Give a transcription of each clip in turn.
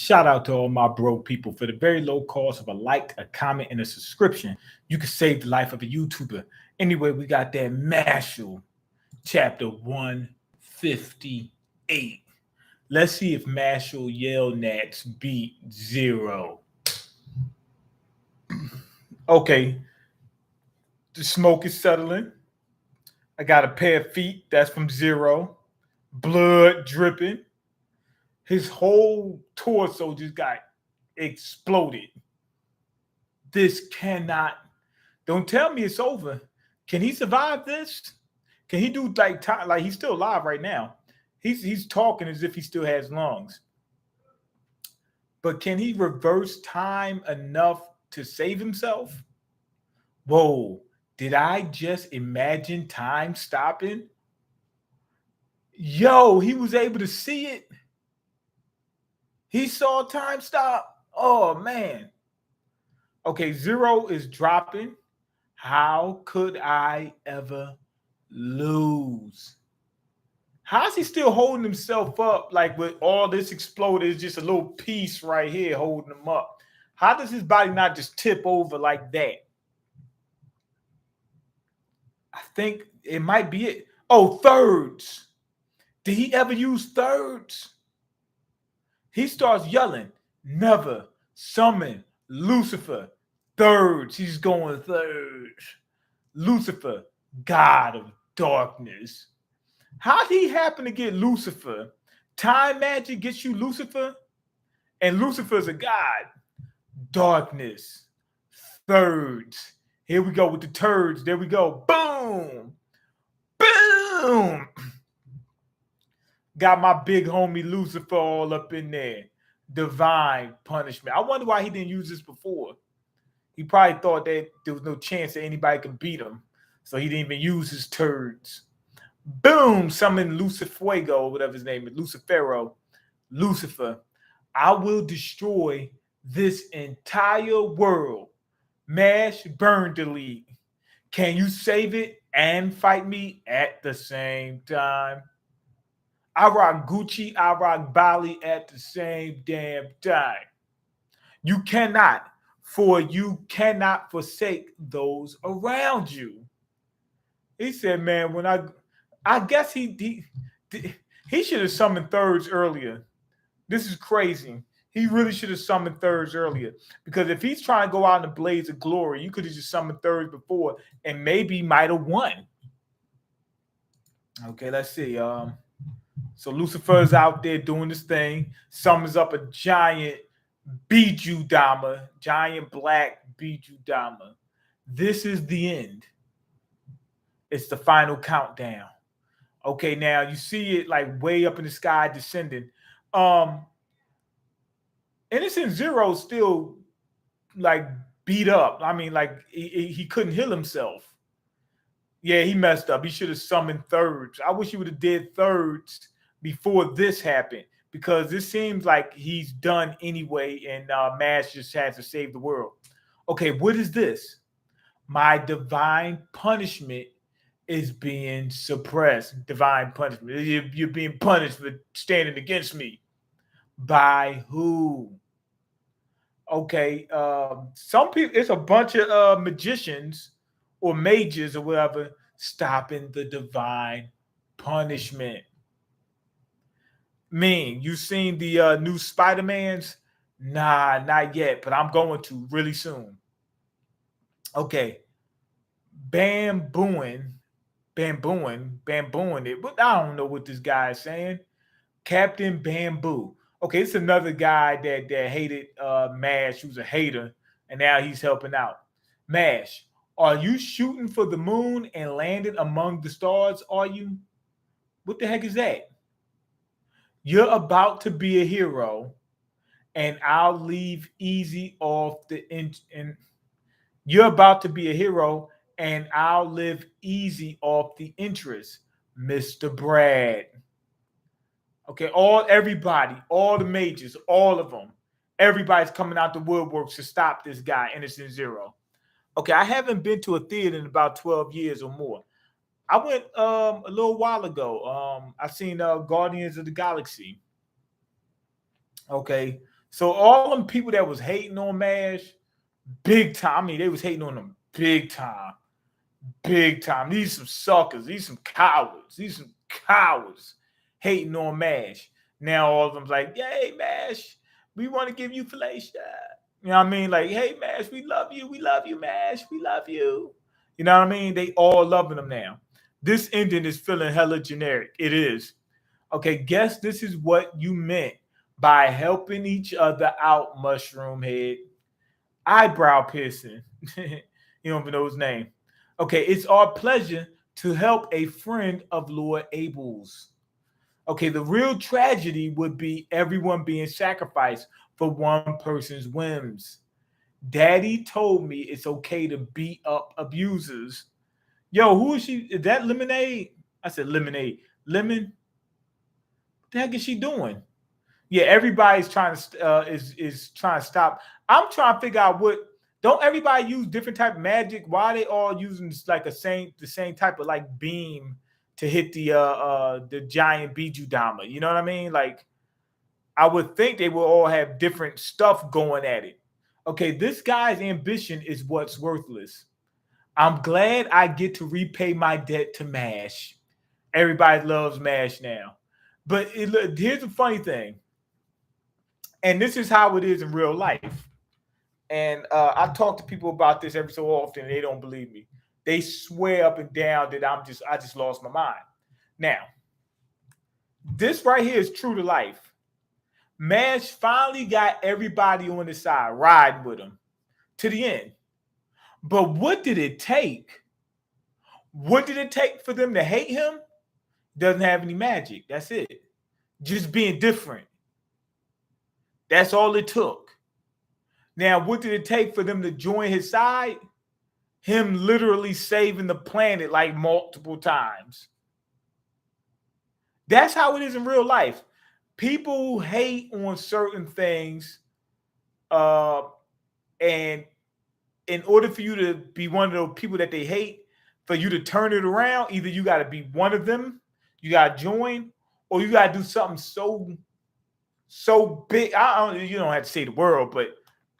Shout out to all my broke people. For the very low cost of a like, a comment, and a subscription, you can save the life of a YouTuber. Anyway, we got that Mashle, chapter 158. Let's see if Mashle Yell Nats beat zero. Okay, the smoke is settling. I got a pair of feet. That's from zero. Blood dripping. His whole torso just got exploded. This cannot. Don't tell me it's over. Can he survive this? Can he do like time? Like he's still alive right now. He's talking as if he still has lungs. But can he reverse time enough to save himself? Whoa! Did I just imagine time stopping? Yo, he was able to see it. He saw time stop. Oh man. Okay, zero is dropping. How could I ever lose? How's he still holding himself up like with all this exploded? It's just a little piece right here holding him up. How does his body not just tip over like that? I think it might be it. Oh, thirds. Did he ever use thirds? He starts yelling, never summon Lucifer. Thirds. He's going thirds. Lucifer, God of darkness. How did he happen to get Lucifer? Time magic gets you Lucifer, and Lucifer's a god. Darkness. Thirds. Here we go with the turds. There we go. Boom. Boom. Got my big homie Lucifer all up in there. Divine punishment. I wonder why he didn't use this before. He probably thought that there was no chance that anybody could beat him. So he didn't even use his turds. Boom! Summon Lucifuego, whatever his name is, Lucifero. Lucifer. I will destroy this entire world. Mash, burn, delete. Can you save it and fight me at the same time? I rock Gucci, I rock Bali at the same damn time. You cannot, for you cannot forsake those around you. He said, man, when I guess he should have summoned thirds earlier. This is crazy. He really should have summoned thirds earlier. Because if he's trying to go out in a blaze of glory, you could have just summoned thirds before and maybe might have won. Okay, let's see. So Lucifer's out there doing this thing, summons up a giant Biju Dama, giant black Biju Dama. This is the end. It's the final countdown. Okay, now you see it like way up in the sky descending. Innocent Zero still like beat up. I mean, like he couldn't heal himself. Yeah, he messed up. He should have summoned thirds. I wish he would have did thirds before this happened, because this seems like he's done anyway, and Mash just has to save the world. Okay, what is this? My divine punishment is being suppressed. Divine punishment. You're being punished for standing against me. By who? Okay, some people, it's a bunch of magicians or mages or whatever stopping the divine punishment. Mean, you seen the new Spider-Mans? Nah, not yet, but I'm going to really soon. Okay. Bambooing it. But I don't know what this guy is saying. Captain Bamboo. Okay, it's another guy that hated Mash, who's a hater, and now he's helping out. Mash, are you shooting for the moon and landing among the stars, are you? What the heck is that? You're about to be a hero, and I'll leave easy off the and you're about to be a hero, and I'll live easy off the interest, Mr. Brad. Okay, everybody, all the majors, all of them, everybody's coming out the woodworks to stop this guy, Innocent Zero. Okay, I haven't been to a theater in about 12 years or more. I went a little while ago. I seen Guardians of the Galaxy. Okay, So all them people that was hating on Mash, big time. I mean, they was hating on them big time. Big time. These some suckers. These some cowards. These some cowards hating on Mash. Now all of them's like, yay, Mash. We want to give you fellatio. You know what I mean? Like, hey, Mash, we love you. We love you, Mash. We love you. You know what I mean? They all loving them now. This ending is feeling hella generic. It is. Okay, guess this is what you meant by helping each other out, Mushroom Head. Eyebrow piercing. You don't even know his name. Okay, it's our pleasure to help a friend of Lord Abel's. Okay, the real tragedy would be everyone being sacrificed for one person's whims. Daddy told me it's okay to beat up abusers. Yo, who is she? Is that Lemonade? I said Lemonade. Lemon? What the heck is she doing? Yeah, everybody's trying to is trying to stop. I'm trying to figure out what. Don't everybody use different type of magic? Why are they all using like the same type of like beam to hit the giant Bijudama? You know what I mean? Like I would think they will all have different stuff going at it. Okay, this guy's ambition is what's worthless. I'm glad I get to repay my debt to MASH. Everybody loves MASH now. But here's the funny thing, and this is how it is in real life. And I talk to people about this every so often, and they don't believe me. They swear up and down that I just lost my mind. Now, this right here is true to life. Mash finally got everybody on his side, riding with him to the end. But what did it take? What did it take for them to hate him? Doesn't have any magic. That's it. Just being different. That's all it took. Now, what did it take for them to join his side? Him literally saving the planet like multiple times. That's how it is in real life. People hate on certain things, and in order for you to be one of those people that they hate, for you to turn it around, either you got to be one of them, you got to join, or you got to do something so big. You don't have to say the world, but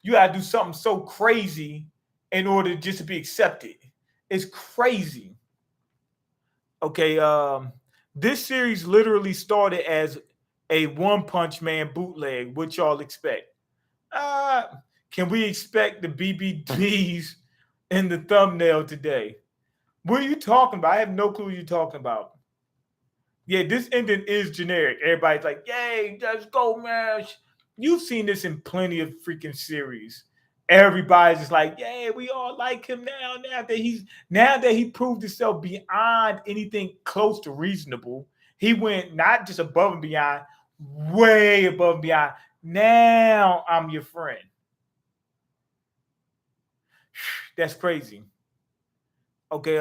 you got to do something so crazy in order just to be accepted. It's crazy. Okay, this series literally started as a One Punch Man bootleg. What y'all expect? Can we expect the BBBs in the thumbnail today? What are you talking about? I have no clue what you're talking about. Yeah, this ending is generic. Everybody's like, yay, let's go, Mash. You've seen this in plenty of freaking series. Everybody's just like, yay, we all like him now. Now that he proved himself beyond anything close to reasonable. He went not just above and beyond, way above and beyond. Now I'm your friend. That's crazy. Okay,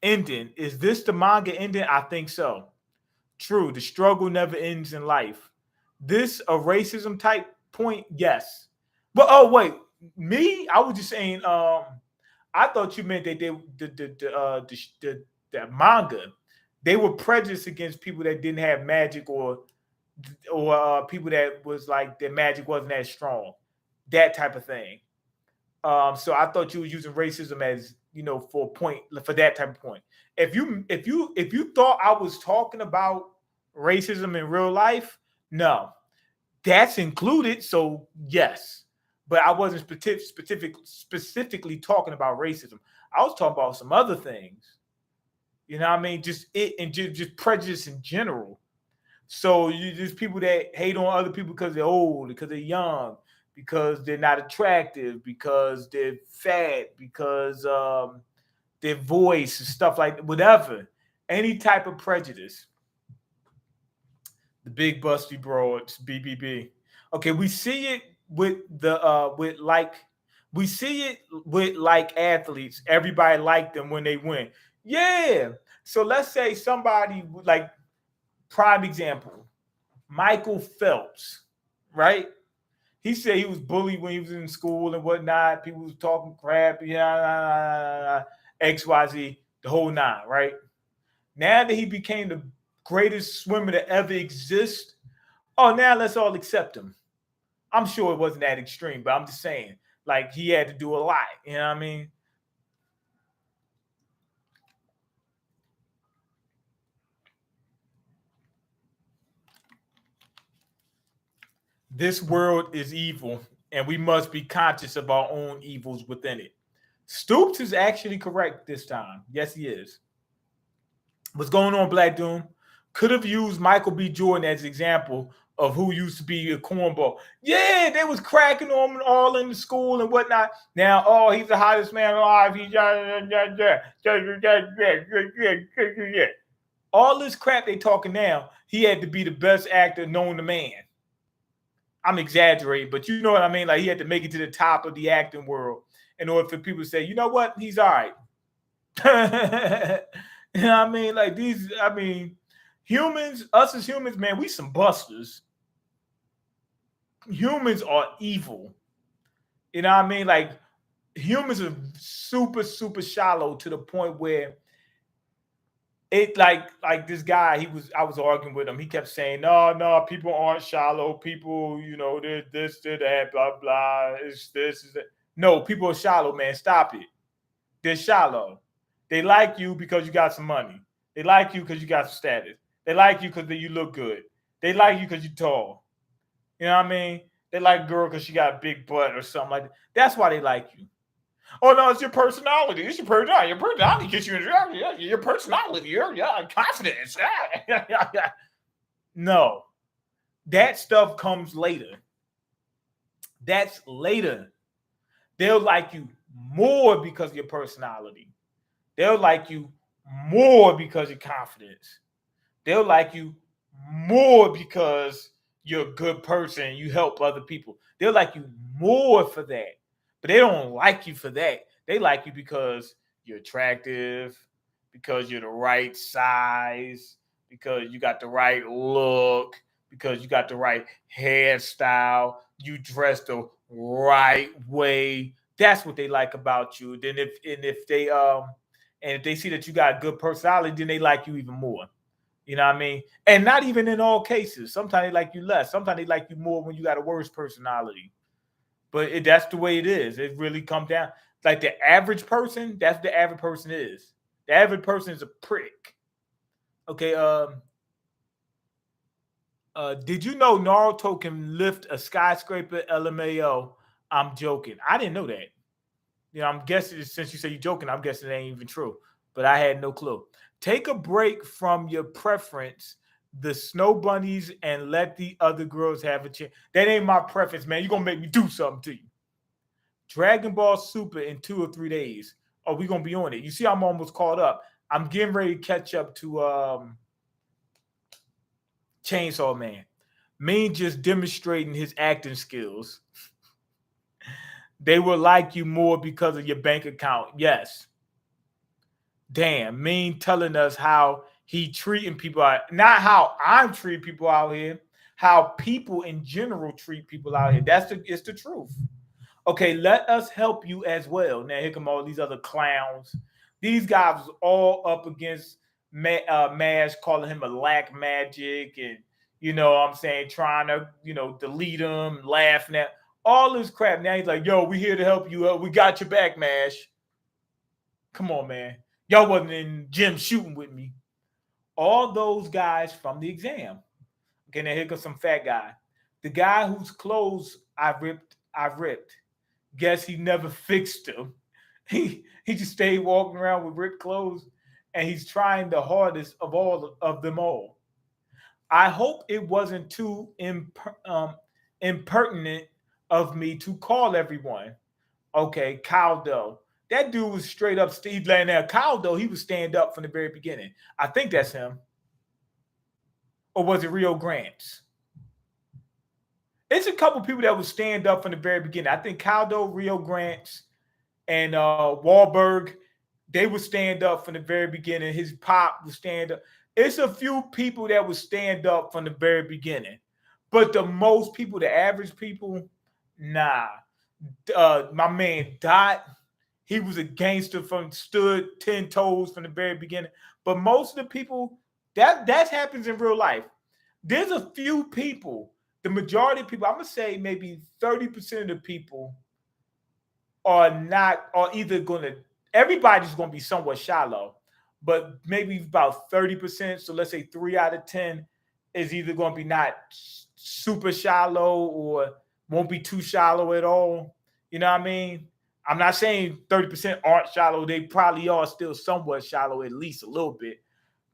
ending. Is this the manga ending? I think so. True, the struggle never ends in life. This a racism type point? Yes. But oh wait, me? I was just saying. I thought you meant that the manga, they were prejudiced against people that didn't have magic or people that was like their magic wasn't as strong, that type of thing. So I thought you was using racism as for a point, for that type of point. If you thought I was talking about racism in real life, no, that's included. So yes, but I wasn't specifically talking about racism. I was talking about some other things. You know what I mean? Just it and just prejudice in general. So you just people that hate on other people because they're old, because they're young, because they're not attractive, because they're fat, because their voice and stuff like that, whatever. Any type of prejudice. The big busty broads, BBB. Okay, we see it with athletes. Everybody like them when they win. Yeah. So let's say somebody like prime example, Michael Phelps, right? He said he was bullied when he was in school and whatnot. People was talking crap, XYZ, the whole nine, right? Now that he became the greatest swimmer to ever exist, oh, now let's all accept him. I'm sure it wasn't that extreme, but I'm just saying, like, he had to do a lot. You know what I mean? This world is evil, and we must be conscious of our own evils within it. Stoops is actually correct this time. Yes, he is. What's going on, Black Doom? Could have used Michael B. Jordan as an example of who used to be a cornball. Yeah, they was cracking on him all in the school and whatnot. Now, oh, he's the hottest man alive. He's all this crap they talking now. He had to be the best actor known to man. I'm exaggerating, but you know what I mean. Like, he had to make it to the top of the acting world in order for people to say, you know what, he's all right. You know what I mean? Like, these, I mean, humans, us as humans, man, we some busters. Humans are evil. You know what I mean? Like, humans are super, super shallow to the point where it like this guy, I was arguing with him. He kept saying, no, people aren't shallow. People, you know, they're this, they're that, blah, blah. It's this, is that. No, people are shallow, man. Stop it. They're shallow. They like you because you got some money. They like you because you got some status. They like you because you look good. They like you because you're tall. You know what I mean? They like a girl because she got a big butt or something like that. That's why they like you. Oh no, it's your personality. It's your personality. Your personality gets you in your personality. Your confidence. No, that stuff comes later. That's later. They'll like you more because of your personality. They'll like you more because of your confidence. They'll like you more because you're a good person. You help other people. They'll like you more for that. But they don't like you for that. They like you because you're attractive, because you're the right size, because you got the right look, because you got the right hairstyle, you dress the right way. That's what they like about you. Then if they see that you got a good personality, then they like you even more. You know what I mean? And not even in all cases. Sometimes they like you less. Sometimes they like you more when you got a worse personality. But that's the way it is. It really comes down. Like, the average person, that's the average person is. The average person is a prick. Okay, did you know Naruto can lift a skyscraper? LMAO. I'm joking. I didn't know that. You know, I'm guessing, since you say you're joking, I'm guessing it ain't even true. But I had no clue. Take a break from your preference, the snow bunnies, and let the other girls have a chance. That ain't my preference, man. You're going to make me do something to you. Dragon Ball Super in 2 or 3 days. Oh, we're going to be on it. You see, I'm almost caught up. I'm getting ready to catch up to Chainsaw Man. Mean just demonstrating his acting skills. They will like you more because of your bank account. Yes. Damn, Mean telling us how he treating people out. Not how I'm treating people out here. How people in general treat people out here. It's the truth. Okay, let us help you as well. Now, here come all these other clowns. These guys was all up against Mash, calling him a lack magic, and, you know what I'm saying, trying to, delete him, laughing at all this crap. Now he's like, yo, we here to help you. We got your back, Mash. Come on, man. Y'all wasn't in gym shooting with me. All those guys from the exam. Okay, now here comes some fat guy. The guy whose clothes I ripped. Guess he never fixed them. He just stayed walking around with ripped clothes, and he's trying the hardest of all of them all. I hope it wasn't too impertinent of me to call everyone. Okay, Caldo. That dude was straight up Steve laying there. Caldo, he was stand up from the very beginning. I think that's him. Or was it Rio Grants? It's a couple people that would stand up from the very beginning. I think Caldo, Rio Grants, and Wahlberg, they would stand up from the very beginning. His pop would stand up. It's a few people that would stand up from the very beginning. But the most people, the average people, nah. My man Dot, he was a gangster stood 10 toes from the very beginning. But most of the people, that happens in real life. There's a few people the majority of people, I'm gonna say maybe 30% of the people are either gonna, everybody's gonna be somewhat shallow, but maybe about 30%. So let's say 3 out of 10 is either gonna be not super shallow or won't be too shallow at all. You know what I mean? I'm not saying 30% aren't shallow. They probably are still somewhat shallow, at least a little bit,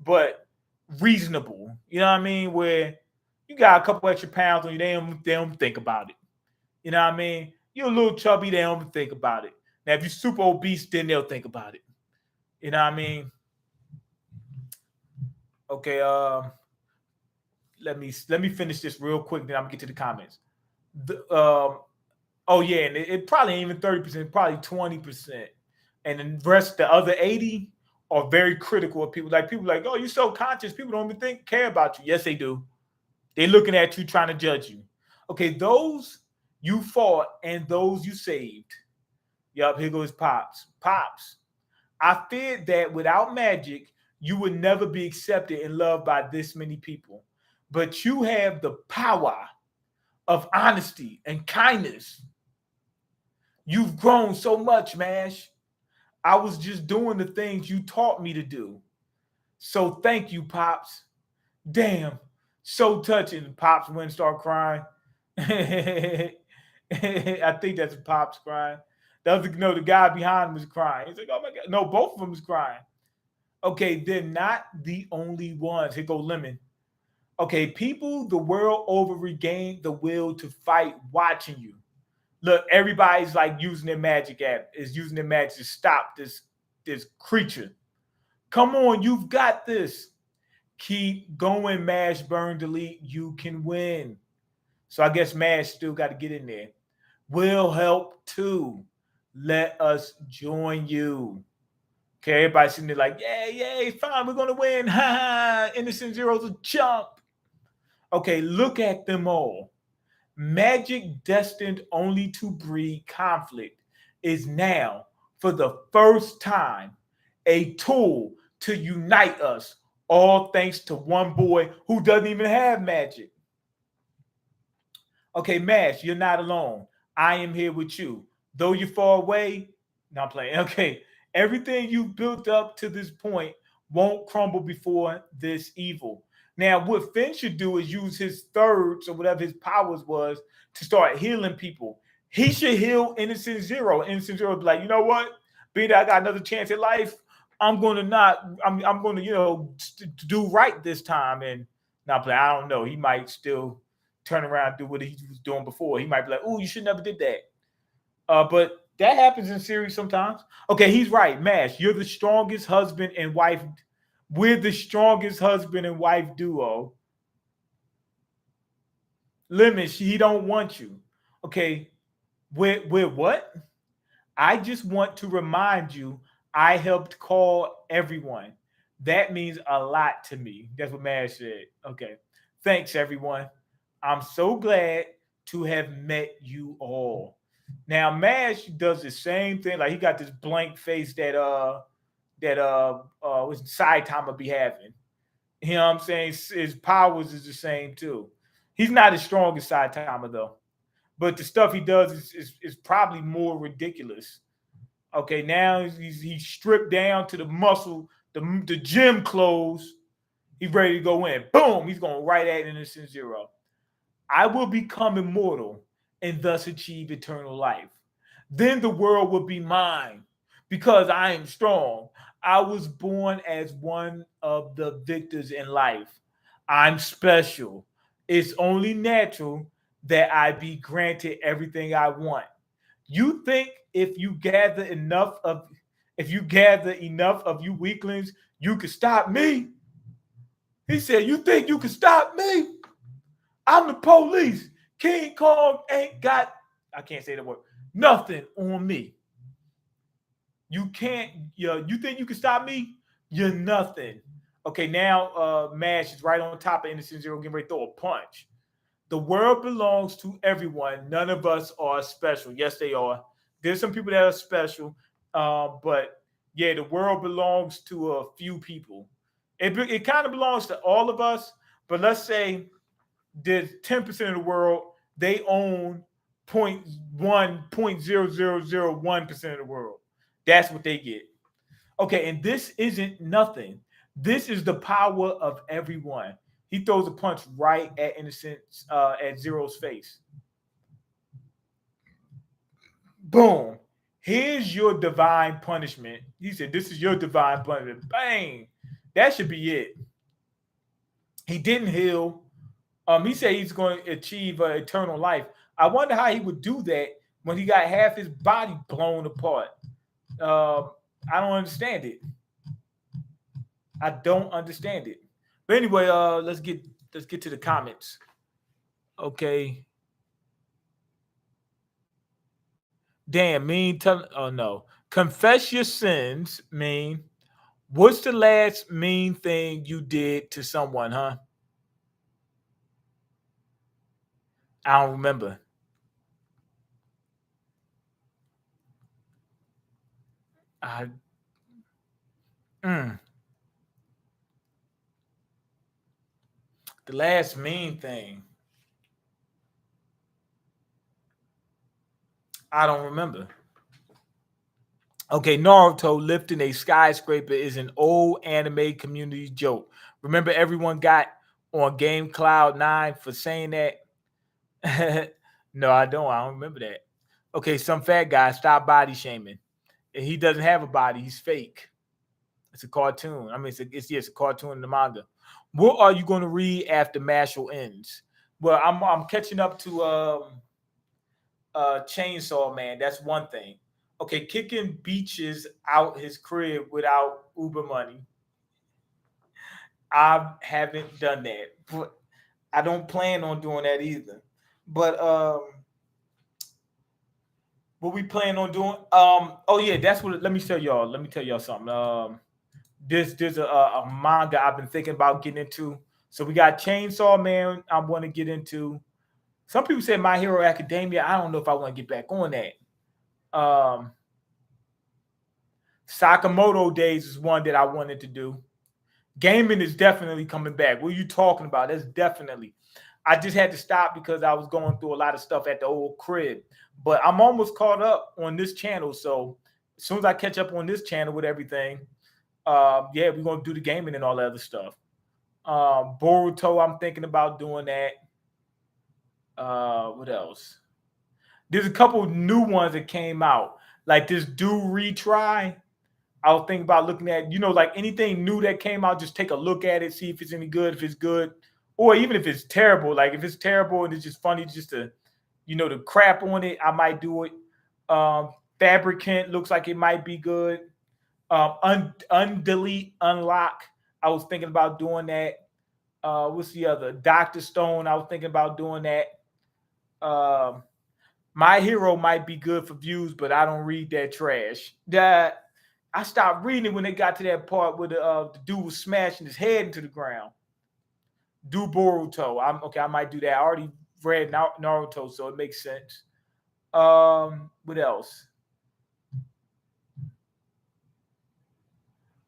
but reasonable. You know what I mean? Where you got a couple extra pounds on you, they don't think about it. You know what I mean? You're a little chubby, they don't think about it. Now, if you're super obese, then they'll think about it. You know what I mean? Okay, let me finish this real quick, then I'm gonna get to the comments. Oh yeah, and it probably ain't even 30%, probably 20%. And the rest, the other 80 are very critical of people. Like people like, oh, you're so conscious, people don't even care about you. Yes, they do. They're looking at you, trying to judge you. Okay, those you fought and those you saved. Yup, here goes Pops. Pops, I feared that without magic, you would never be accepted and loved by this many people. But you have the power of honesty and kindness. You've grown so much, Mash. I was just doing the things you taught me to do. So thank you, Pops. Damn, so touching. Pops went and start crying. I think that's Pops crying. The guy behind him was crying. He's like, oh my God. No, both of them was crying. Okay, they're not the only ones. Here go Lemon. Okay, people the world over regain the will to fight watching you. Look, everybody's like using their magic app, is using their magic to stop this creature. Come on, you've got this. Keep going, Mash, burn, delete. You can win. So I guess Mash still got to get in there. We'll help too. Let us join you. Okay, everybody's sitting there like, yay, fine, we're gonna win. Ha ha, Innocent Zero's a chump. Okay, look at them all. Magic destined only to breed conflict is now, for the first time, a tool to unite us, all thanks to one boy who doesn't even have magic. Okay, Mash, you're not alone. I am here with you. Though you're far away, not playing. Okay, everything you've built up to this point won't crumble before this evil. Now, what Finn should do is use his thirds or whatever his powers was to start healing people. He should heal Innocent Zero. Innocent Zero would be like, you know what? Being that I got another chance at life, I'm going to, do right this time. And not play. I don't know. He might still turn around and do what he was doing before. He might be like, oh, you should never did that. But that happens in series sometimes. Okay, he's right. Mash, you're the strongest husband and wife. We're the strongest husband and wife duo. Lemon, he don't want you. Okay, we're what? I just want to remind you I helped call everyone. That means a lot to me. That's what Mash said. Okay. Thanks, everyone. I'm so glad to have met you all. Now, Mash does the same thing. Like he got this blank face that was Saitama be having. You know what I'm saying? His powers is the same too. He's not as strong as Saitama though. But the stuff he does is probably more ridiculous. Okay, now he's stripped down to the muscle, the gym clothes. He's ready to go in. Boom! He's going right at Innocent Zero. I will become immortal and thus achieve eternal life. Then the world will be mine because I am strong. I was born as one of the victors in life. I'm special. It's only natural that I be granted everything I want. You think if you gather enough of you weaklings, you could stop me? He said, you think you can stop me? I'm the police. King Kong ain't got, I can't say the word, nothing on me. You can't, you think you can stop me? You're nothing. Okay, now Mash is right on top of Innocent Zero, getting ready to throw a punch. The world belongs to everyone. None of us are special. Yes, they are. There's some people that are special, but yeah, the world belongs to a few people. It kind of belongs to all of us, but let's say there's 10% of the world, they own 0.0001% of the world. That's what they get. Okay, and this isn't nothing. This is the power of everyone. He throws a punch right at Innocence, at Zero's face. Boom. Here's your divine punishment. He said, "This is your divine punishment." Bang. That should be it. He didn't heal. He said he's going to achieve eternal life. I wonder how he would do that when he got half his body blown apart. I don't understand it. I don't understand it. But anyway, let's get to the comments. Okay. Damn, Mean. Oh no. Confess your sins, Mean. What's the last mean thing you did to someone, huh? I don't remember. I mm, the last mean thing. I don't remember. Okay, Naruto lifting a skyscraper is an old anime community joke. Remember, everyone got on Game Cloud 9 for saying that? No, I don't. I don't remember that. Okay, some fat guy stop body shaming. He doesn't have a body. He's fake. It's a cartoon. I mean, it's a cartoon in the manga. What are you going to read after Mashle ends? Well, I'm catching up to Chainsaw Man. That's one thing. Okay, kicking beaches out his crib without Uber money. I haven't done that, but I don't plan on doing that either. But what we plan on doing? Oh yeah, that's what. Let me tell y'all. Let me tell y'all something. There's a manga I've been thinking about getting into. So we got Chainsaw Man. I want to get into. Some people say My Hero Academia. I don't know if I want to get back on that. Sakamoto Days is one that I wanted to do. Gaming is definitely coming back. What are you talking about? That's definitely. I just had to stop because I was going through a lot of stuff at the old crib. But I'm almost caught up on this channel. So as soon as I catch up on this channel with everything, yeah, we're gonna do the gaming and all that other stuff. Boruto, I'm thinking about doing that. What else? There's a couple new ones that came out, like this Do Retry. I was thinking about looking at, like anything new that came out, just take a look at it, see if it's any good, if it's good, or even if it's terrible. Like if it's terrible and it's just funny just to, to crap on it, I might do it. Fabricant looks like it might be good. Undelete, unlock. I was thinking about doing that. What's the other? Dr. Stone. I was thinking about doing that. My Hero might be good for views, but I don't read that trash. That I stopped reading it when they got to that part where the dude was smashing his head into the ground. Do Boruto. I might do that. I already read Naruto, so it makes sense. What else?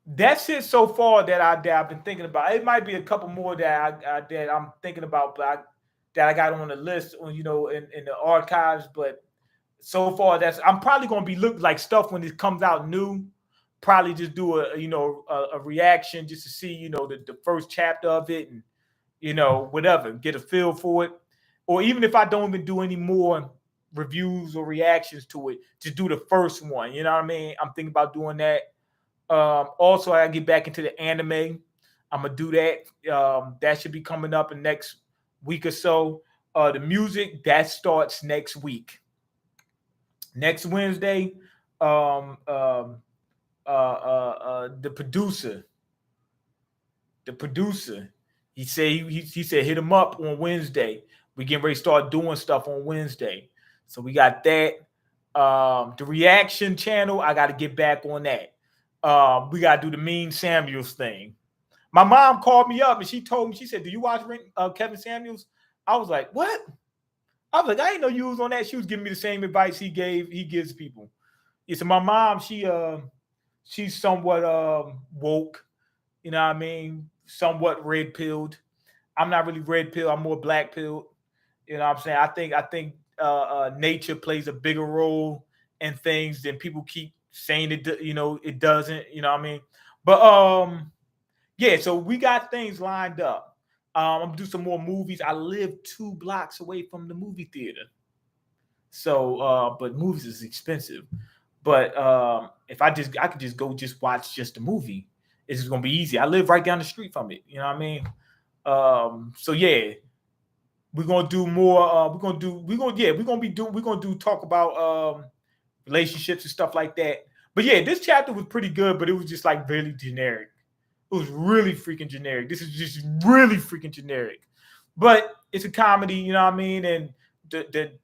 That's it so far that I've been thinking about. It might be a couple more that I'm thinking about, but that I got on the list, in the archives. But so far, I'm probably going to be looking like stuff when it comes out new. Probably just do a reaction just to see the first chapter of it and whatever, get a feel for it. Or even if I don't even do any more reviews or reactions to it, just do the first one. You know what I mean? I'm thinking about doing that. Also, I get back into the anime. I'm gonna do that. That should be coming up in next week or so. The music that starts next week. Next Wednesday, the producer, he said he said hit him up on Wednesday. We getting ready to start doing stuff on Wednesday. So we got that. The reaction channel, I got to get back on that. We got to do the Mean Samuels thing. My mom called me up and she told me, she said, "Do you watch Kevin Samuels?" I was like, "What?" I was like, "I didn't know you was on that." She was giving me the same advice he gives people. Yeah, so my mom, she's somewhat woke, you know what I mean? Somewhat red pilled. I'm not really red pill. I'm more black pill. You know what I'm saying? I think nature plays a bigger role in things than people keep saying it. It doesn't. You know what I mean? But yeah. So we got things lined up. I'm gonna do some more movies. I live 2 blocks away from the movie theater, so but movies is expensive. But if I could just go just watch just the movie. It's just gonna be easy. I live right down the street from it. You know what I mean? So yeah, we're gonna do more. We're gonna do talk about relationships and stuff like that. But yeah, this chapter was pretty good, but it was just like really generic. It was really freaking generic. This is just really freaking generic. But it's a comedy, you know what I mean? And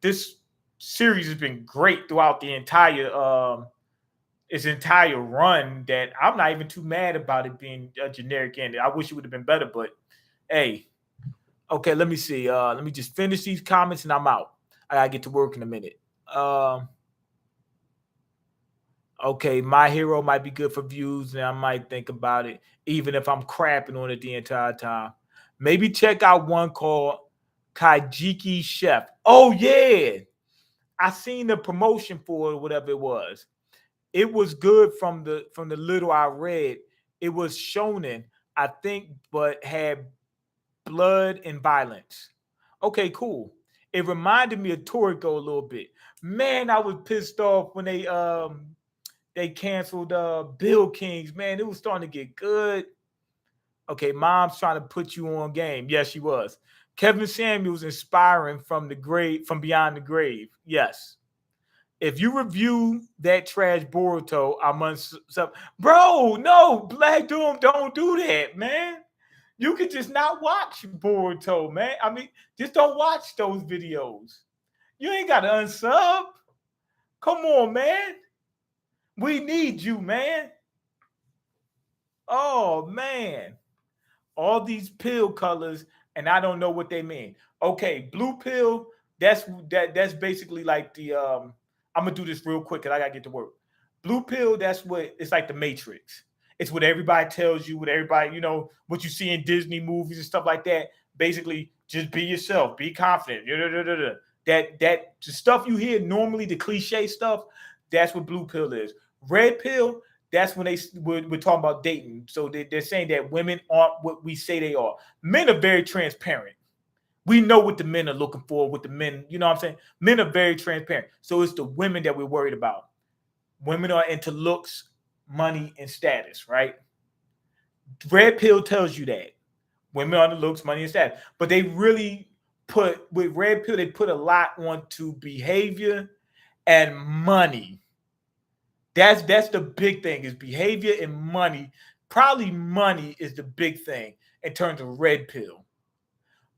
this series has been great throughout the entire its entire run. That I'm not even too mad about it being a generic ending. I wish it would have been better, but hey, okay, let me see. Let me just finish these comments and I'm out. I gotta get to work in a minute. Okay, My Hero might be good for views, and I might think about it, even if I'm crapping on it the entire time. Maybe check out one called Kaijiki Chef. Oh yeah, I seen the promotion for it, whatever it was. It was good from the little I read. It was shonen, I think, but had blood and violence. Okay, cool. It reminded me of Toriko a little bit. Man, I was pissed off when they canceled Bill Kings. Man, it was starting to get good. Okay, mom's trying to put you on game. Yes, she was. Kevin Samuels inspiring from beyond the grave. Yes. If you review that trash Boruto, I'm bro. No, Black Doom, don't do that, man. You could just not watch Boruto, man. I mean, just don't watch those videos. You ain't got to unsub. Come on, man. We need you, man. Oh, man. All these pill colors, and I don't know what they mean. Okay, blue pill, that's basically like the I'm gonna do this real quick because I gotta get to work. Blue pill, that's what it's like the Matrix. It's what everybody tells you, what everybody, what you see in Disney movies and stuff like that. Basically, just be yourself, be confident. That the stuff you hear normally, the cliche stuff, that's what blue pill is. Red pill, that's when we're talking about dating. So they're saying that women aren't what we say they are. Men are very transparent. We know what the men are looking for, what the men, you know what I'm saying? Men are very transparent. So it's the women that we're worried about. Women are into looks, money, and status, right? Red pill tells you that. Women are the looks, money, and status. But they really with red pill, they put a lot onto behavior and money. That's the big thing is behavior and money. Probably money is the big thing in terms of red pill.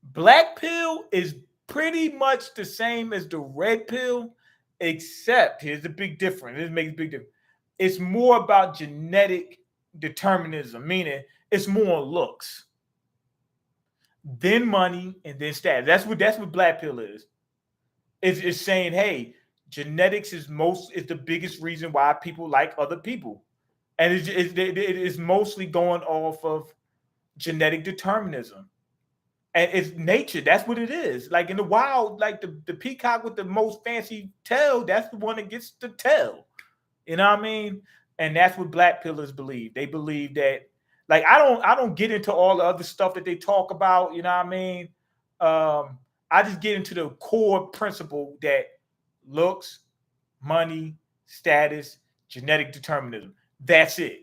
Black pill is pretty much the same as the red pill, except here's the big difference. This makes a big difference. It's more about genetic determinism, meaning it's more looks, then money, and then status. That's what black pill is. It's saying, hey, genetics is the biggest reason why people like other people, and it's mostly going off of genetic determinism, and it's nature. That's what it is. Like in the wild, like the peacock with the most fancy tail, that's the one that gets the tail. You know what I mean? And that's what black pillars believe. They believe that, like, I don't get into all the other stuff that they talk about. You know what I mean? I just get into the core principle that looks, money, status, genetic determinism. That's it.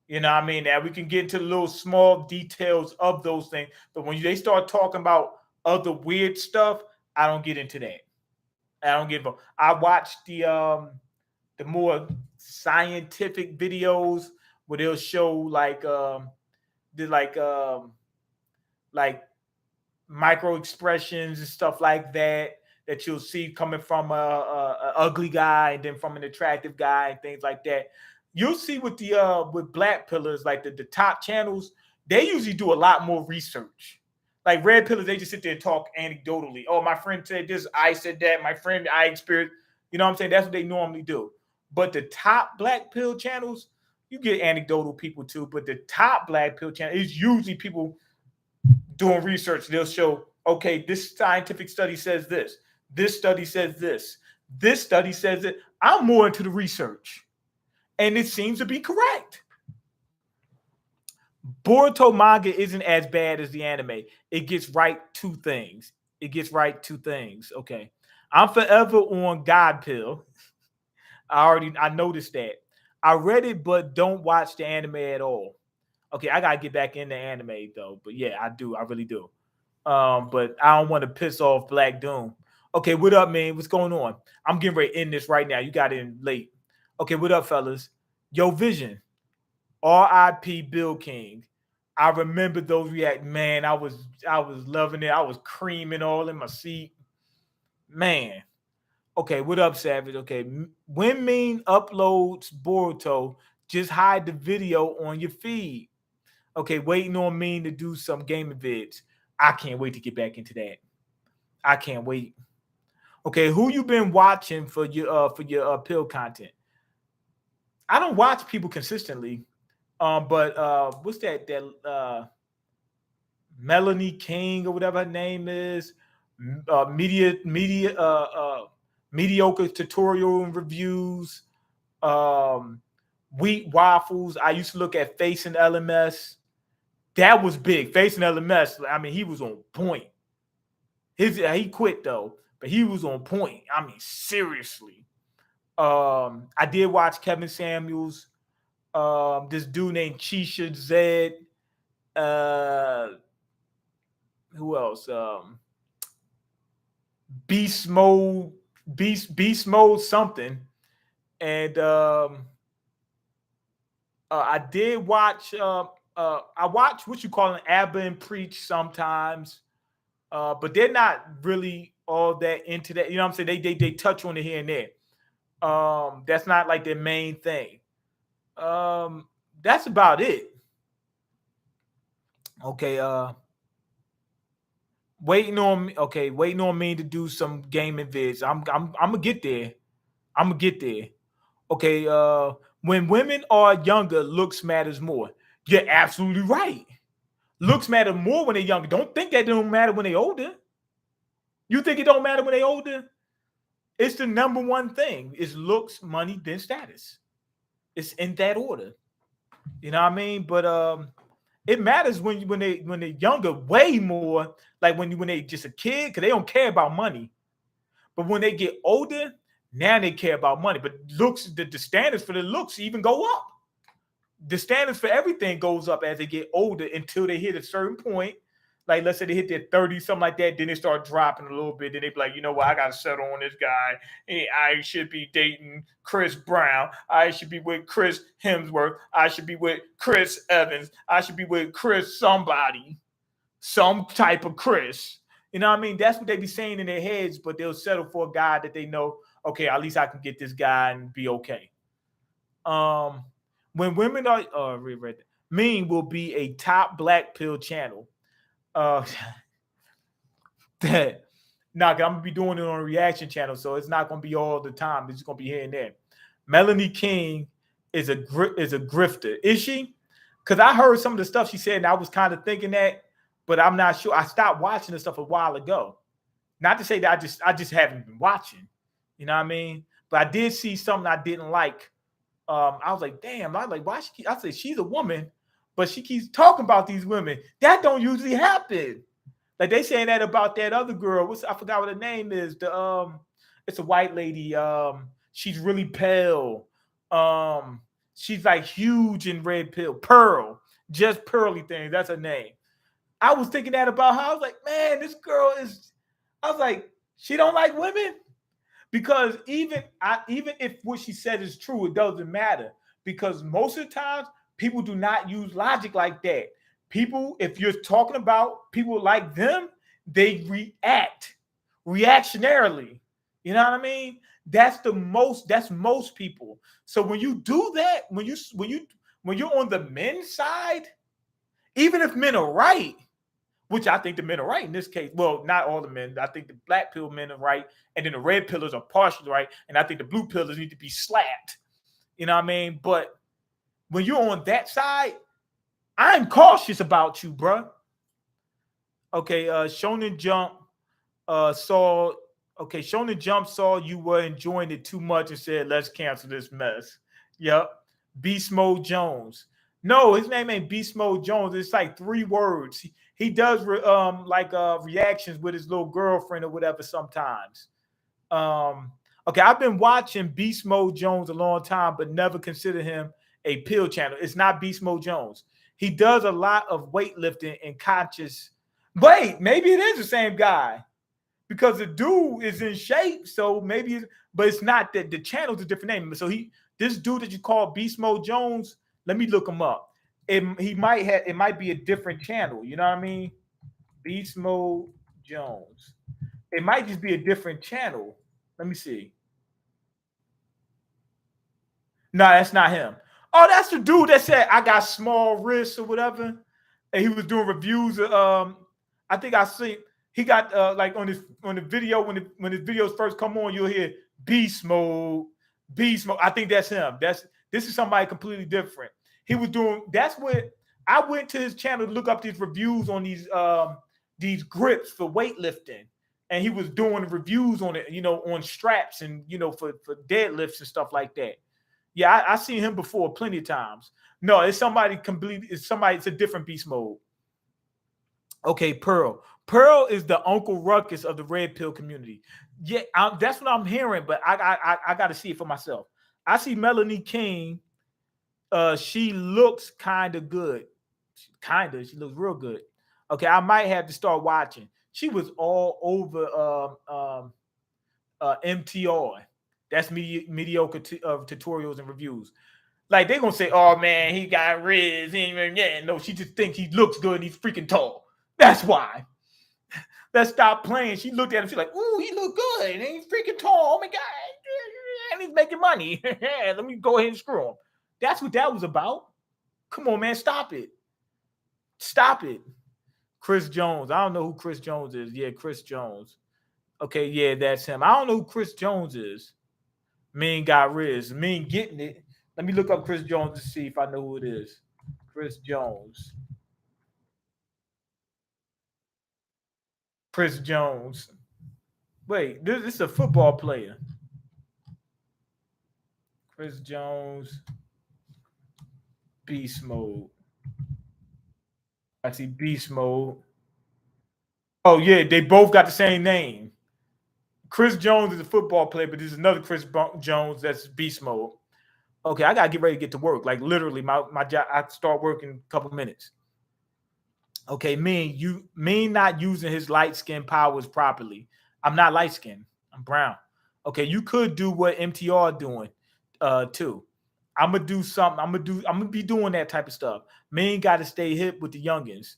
You know what I mean? Now we can get into the little small details of those things, but when they start talking about other weird stuff, I don't get into that. I don't get involved. I watch the more scientific videos where they'll show the like micro expressions and stuff like that you'll see coming from a ugly guy and then from an attractive guy and things like that. You'll see with the with black pillars, like the top channels, they usually do a lot more research. Like red pillars, they just sit there and talk anecdotally. Oh, my friend said this, I said that, my friend, I experienced. You know what I'm saying? That's what they normally do. But the top black pill channels, you get anecdotal people too. But the top black pill channel is usually people doing research, they'll show, okay, this scientific study says this. This study says this. This study says it. I'm more into the research. And it seems to be correct. Boruto manga isn't as bad as the anime. It gets right two things. Okay. I'm forever on God Pill. I noticed that. I read it, but don't watch the anime at all. Okay, I gotta get back into anime though. But yeah, I do. I really do. But I don't want to piss off Black Doom. Okay, what up, man? What's going on? I'm getting ready to end this right now. You got in late. Okay, what up, fellas? Yo, Vision. R.I.P. Bill King. I remember those react. Man, I was loving it. I was creaming all in my seat. Man. Okay, what up, Savage? Okay, when Mean uploads Boruto, just hide the video on your feed. Okay, waiting on Mean to do some gaming vids. I can't wait to get back into that. I can't wait. Okay, who you been watching for your pill content? I don't watch people consistently. But what's that Melanie King or whatever her name is? Mediocre tutorial and reviews. Wheat waffles. I used to look at Face and LMS. That was big. Face and LMS. I mean, he was on point. He quit though, but he was on point. I mean, seriously. I did watch Kevin Samuels. This dude named Chisha Zed. Who else? Beast Mode something. And I did watch I watch what you call an Abba and Preach sometimes. But they're not really all that into that. You know what I'm saying? They touch on it here and there. That's not like their main thing. That's about it. Okay, waiting on me to do some gaming vids. I'm gonna get there. Okay, when women are younger, looks matters more. You're absolutely right. Looks matter more when they're younger. Don't think that don't matter when they're older. You think it don't matter when they're older? It's the number one thing. It's looks, money, then status. It's in that order. You know what I mean? But it matters when they're younger, way more. Like when they just a kid, because they don't care about money. But when they get older, now they care about money. But looks, the standards for the looks even go up. The standards for everything goes up as they get older until they hit a certain point. Like, let's say they hit their 30, something like that, then they start dropping a little bit. Then they be like, you know what, I got to settle on this guy. Hey, I should be dating Chris Brown. I should be with Chris Hemsworth. I should be with Chris Evans. I should be with Chris somebody. Some type of Chris. You know what I mean? That's what they be saying in their heads, but they'll settle for a guy that they know, okay, at least I can get this guy and be okay. When women are Mean will be a top black pill channel. That I'm gonna be doing it on a reaction channel, so it's not gonna be all the time. It's gonna be here and there. Melanie King is a grifter, is she? Because I heard some of the stuff she said, and I was kind of thinking that, but I'm not sure. I stopped watching the stuff a while ago. Not to say that I just haven't been watching. You know what I mean? But I did see something I didn't like. I was like, damn. I was like, why? I said she's a woman, but she keeps talking about these women. That don't usually happen. Like they saying that about that other girl. I forgot what her name is. It's a white lady. She's really pale. She's like huge in red pill. Pearl, just pearly things. That's her name. I was thinking that about her. I was like, man, this girl is. I was like, she don't like women. Because even if what she said is true, it doesn't matter. Because most of the times, people do not use logic like that. People, if you're talking about people like them, they react reactionarily. You know what I mean? That's most people. So when you do that, when you're on the men's side, even if men are right, which I think the men are right in this case. Well, not all the men. I think the black pill men are right, and then the red pillars are partially right, and I think the blue pillars need to be slapped. You know what I mean? But when you're on that side, I'm cautious about you, bro. Okay, Shonen Jump saw. Okay, Shonen Jump saw you were enjoying it too much and said, "Let's cancel this mess." Yep. Beast Mode Jones. No, his name ain't Beast Mode Jones. It's like 3 words. He does like reactions with his little girlfriend or whatever sometimes. Um, okay, I've been watching Beast Mode Jones a long time, but never considered him a pill channel. It's not Beast Mode Jones. He does a lot of weightlifting and conscious. Wait, maybe it is the same guy because the dude is in shape. So maybe, but it's not that the channel's a different name. So this dude that you call Beast Mode Jones, let me look him up. It might be a different channel. You know what I mean? Beast Mode Jones. It might just be a different channel. Let me see. No, that's not him. Oh, that's the dude that said I got small wrists or whatever, and he was doing reviews. I think I see he got like on the video when his videos first come on, you'll hear beast mode, beast mode. I think that's him. This is somebody completely different. He was doing. That's what I went to his channel to look up these reviews on these grips for weightlifting, and he was doing reviews on it, on straps and for deadlifts and stuff like that. Yeah, I seen him before plenty of times. No, it's somebody completely. It's a different beast mode. Okay, Pearl. Pearl is the Uncle Ruckus of the red pill community. Yeah, that's what I'm hearing, but I got to see it for myself. I see Melanie King. She looks kind of good. She looks real good. Okay, I might have to start watching. She was all over MTR. That's mediocre tutorials and reviews. Like they're gonna say, "Oh man, he got Riz." Yeah, no, she just thinks he looks good and he's freaking tall. That's why. Let's stop playing. She looked at him. She's like, "Ooh, he look good and he's freaking tall. Oh my god, and he's making money. Let me go ahead and screw him." That's what that was about. Come on, man, stop it. Stop it. Chris Jones. I don't know who Chris Jones is. Yeah, Chris Jones. Okay, yeah, that's him. I don't know who Chris Jones is. Mean got Riz. Mean getting it. Let me look up Chris Jones to see if I know who it is. Chris Jones. Chris Jones. Wait, this is a football player. Chris Jones. Beast mode. I see beast mode. Oh, yeah, they both got the same name. Chris Jones is a football player, but there's another Chris Jones that's beast mode. Okay, I gotta get ready to get to work. Like literally, my job. I start working in a couple minutes. Okay, Mean not using his light skin powers properly. I'm not light skinned. I'm brown. Okay, you could do what MTR doing, too. I'm gonna do something. I'm gonna be doing that type of stuff. Mean got to stay hip with the youngins.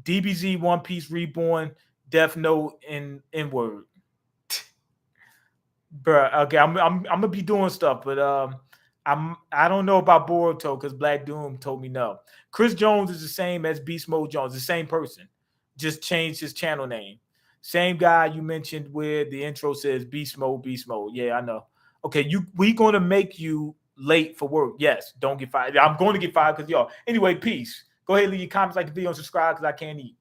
DBZ, One Piece Reborn, Death Note, and N Word. Bruh, okay, I'm gonna be doing stuff, but I don't know about Boruto because Black Doom told me no. Chris Jones is the same as Beast Mode Jones, the same person, just changed his channel name. Same guy you mentioned where the intro says Beast Mode, Beast Mode. Yeah, I know. Okay, we gonna make you late for work. Yes, don't get fired. I'm going to get fired because y'all. Anyway, peace. Go ahead, leave your comments, like the video, and subscribe because I can't eat.